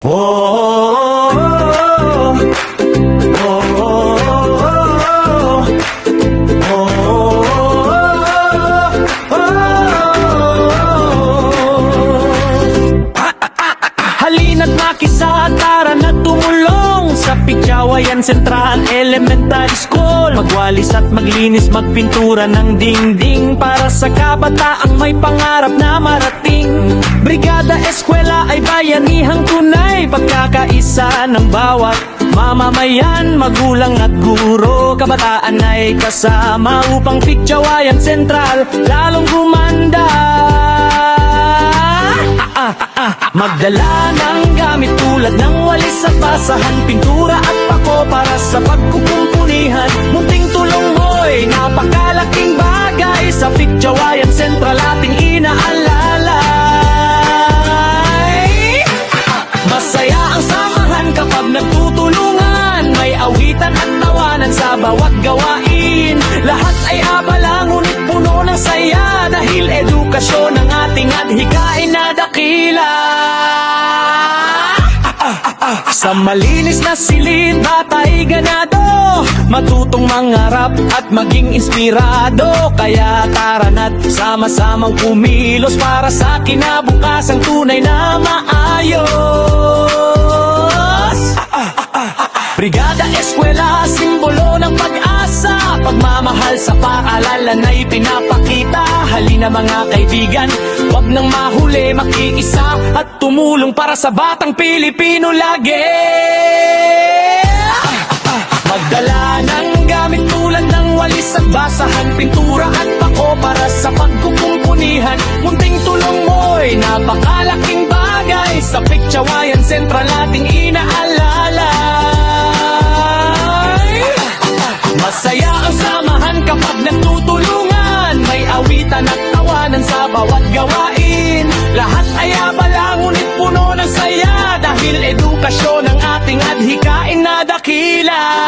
Halina't makisa, tara na tumulong sa Picchawayan Central Elementary School. Magwalis at maglinis, magpintura ng dingding para sa kabataang may pangarap na marating. Brigada Eskwela ay bayanihang tunay, pagkakaisa ng bawat mamamayan, magulang at guro. Kabataan ay kasama upang Picchawayan Central lalong gumanda. Magdala ng gamit tulad ng walis at basahan, pintura at pako para sa pagkukumpunihan. Munting tulong mo'y napakalaking bagay sa Picchawayan Central ating inaalalay. Masaya ang samahan kapag nagtutulungan, may awitan at tawanan sa bawat gawain. Lahat ay abala ngunit puno ng saya, dahil edukasyon ang ating adhikain na dakila. Sa malinis na silid, bata'y ganado, matutong mangarap at maging inspirado. Kaya tara na't sama-samang kumilos para sa kinabukasang tunay na maayos. Brigada Eskwela, simbolo ng pag-asa, pagmamahal sa paaralan ay pinapakita. Halina mga kaibigan, wag nang mahuli, makiisa at tumulong para sa batang Pilipino lagi. Magdala ng gamit tulad ng walis at basahan, pintura at pako para sa pagkukumpunihan. Munting tulong mo'y napakalaking bagay sa Picchawayan Central ating inaalalay. Masaya ang samahan kapag nagtutulungan, may awitan at tawanan sa bawat gawain. Lahat ay abala ngunit puno ng saya, dahil edukasyon ang ating adhikain na dakila.